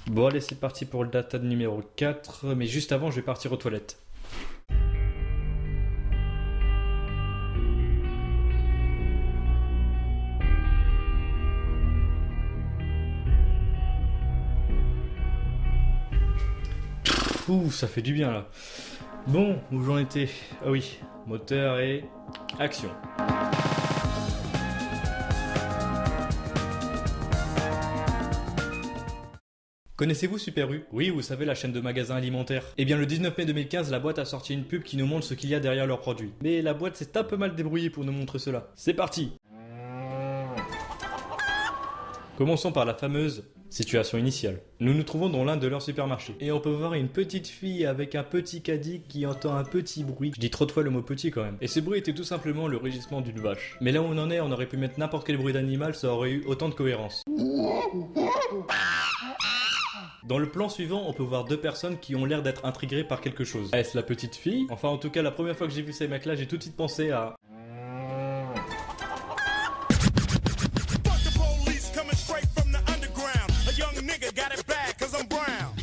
Bon allez, c'est parti pour le data numéro 4, mais juste avant, je vais partir aux toilettes. Ouh, ça fait du bien là. Bon, où j'en étais? Ah oui, moteur et action. Connaissez-vous Super U? Oui, vous savez, la chaîne de magasins alimentaires. Eh bien, le 19 mai 2015, la boîte a sorti une pub qui nous montre ce qu'il y a derrière leurs produits. Mais la boîte s'est un peu mal débrouillée pour nous montrer cela. C'est parti! Commençons par la fameuse situation initiale. Nous nous trouvons dans l'un de leurs supermarchés. Et on peut voir une petite fille avec un petit caddie qui entend un petit bruit. Je dis trop de fois le mot petit quand même. Et ce bruit était tout simplement le rugissement d'une vache. Mais là où on en est, on aurait pu mettre n'importe quel bruit d'animal, ça aurait eu autant de cohérence. Dans le plan suivant, on peut voir deux personnes qui ont l'air d'être intriguées par quelque chose. Est-ce la petite fille? Enfin, en tout cas, la première fois que j'ai vu ces mecs-là, j'ai tout de suite pensé à...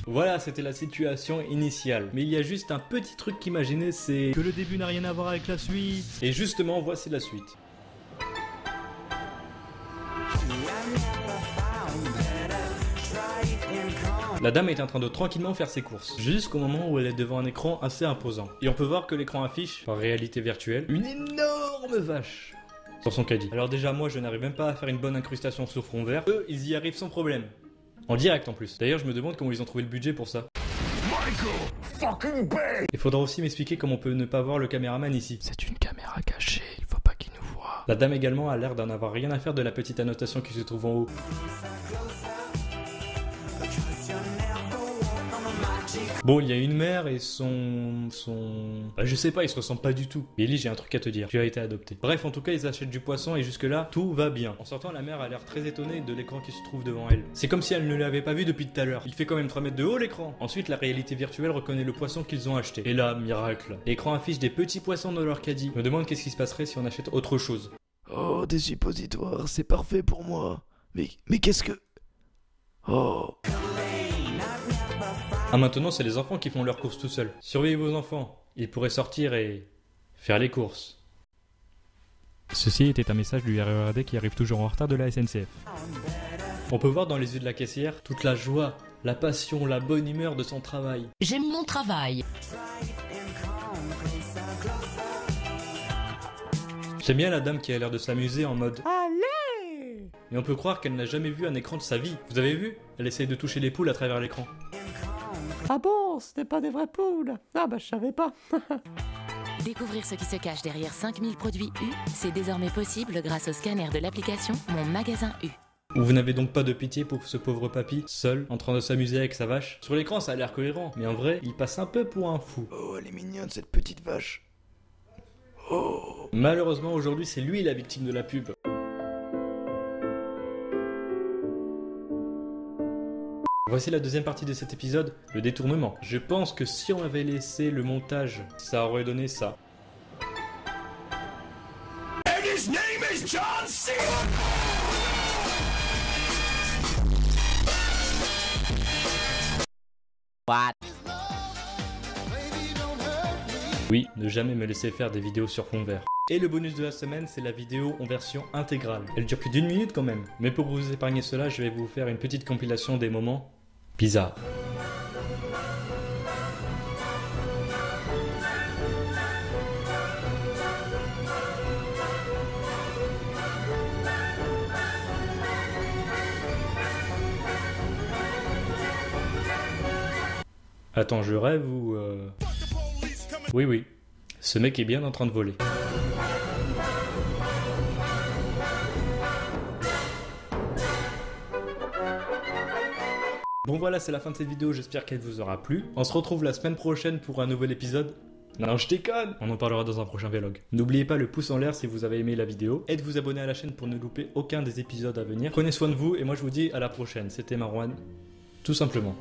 Voilà, c'était la situation initiale. Mais il y a juste un petit truc qu'imaginer, c'est que le début n'a rien à voir avec la suite. Et justement, voici la suite. La dame est en train de tranquillement faire ses courses, jusqu'au moment où elle est devant un écran assez imposant. Et on peut voir que l'écran affiche, par réalité virtuelle, une énorme vache sur son caddie. Alors déjà, moi, je n'arrive même pas à faire une bonne incrustation sur fond vert. Eux, ils y arrivent sans problème. En direct en plus. D'ailleurs, je me demande comment ils ont trouvé le budget pour ça. Il faudra aussi m'expliquer comment on peut ne pas voir le caméraman ici. C'est une caméra cachée, il faut pas qu'il nous voie. La dame également a l'air d'en avoir rien à faire de la petite annotation qui se trouve en haut. Bon, il y a une mère et je sais pas, ils se ressemblent pas du tout. Billy, j'ai un truc à te dire. Tu as été adopté. Bref, en tout cas, ils achètent du poisson et jusque-là, tout va bien. En sortant, la mère a l'air très étonnée de l'écran qui se trouve devant elle. C'est comme si elle ne l'avait pas vu depuis tout à l'heure. Il fait quand même 3 mètres de haut, l'écran. Ensuite, la réalité virtuelle reconnaît le poisson qu'ils ont acheté. Et là, miracle. L'écran affiche des petits poissons dans leur caddie. Je me demande qu'est-ce qui se passerait si on achète autre chose. Oh, des suppositoires, c'est parfait pour moi. Mais qu'est-ce que... Oh... Ah, maintenant, c'est les enfants qui font leurs courses tout seuls. Surveillez vos enfants. Ils pourraient sortir et faire les courses. Ceci était un message du RERD qui arrive toujours en retard de la SNCF. On peut voir dans les yeux de la caissière toute la joie, la passion, la bonne humeur de son travail. J'aime mon travail. J'aime bien la dame qui a l'air de s'amuser en mode allez. Et on peut croire qu'elle n'a jamais vu un écran de sa vie. Vous avez vu? Elle essaye de toucher les poules à travers l'écran. Ah bon, ce n'est pas des vraies poules? Ah bah je savais pas. Découvrir ce qui se cache derrière 5000 produits U, c'est désormais possible grâce au scanner de l'application Mon Magasin U. Vous n'avez donc pas de pitié pour ce pauvre papy, seul, en train de s'amuser avec sa vache? Sur l'écran, ça a l'air cohérent, mais en vrai, il passe un peu pour un fou. Oh, elle est mignonne cette petite vache. Oh... Malheureusement, aujourd'hui, c'est lui la victime de la pub. Voici la deuxième partie de cet épisode, le détournement. Je pense que si on avait laissé le montage, ça aurait donné ça. And his name is John Cena. What? Oui, ne jamais me laisser faire des vidéos sur fond vert. Et le bonus de la semaine, c'est la vidéo en version intégrale. Elle dure plus d'1 minute quand même. Mais pour vous épargner cela, je vais vous faire une petite compilation des moments bizarres. Attends, je rêve ou... Oui, oui. Ce mec est bien en train de voler. Bon voilà, c'est la fin de cette vidéo, j'espère qu'elle vous aura plu. On se retrouve la semaine prochaine pour un nouvel épisode. Non, je déconne! On en parlera dans un prochain vlog. N'oubliez pas le pouce en l'air si vous avez aimé la vidéo et de vous abonner à la chaîne pour ne louper aucun des épisodes à venir. Prenez soin de vous et moi je vous dis à la prochaine. C'était Marwan, tout simplement.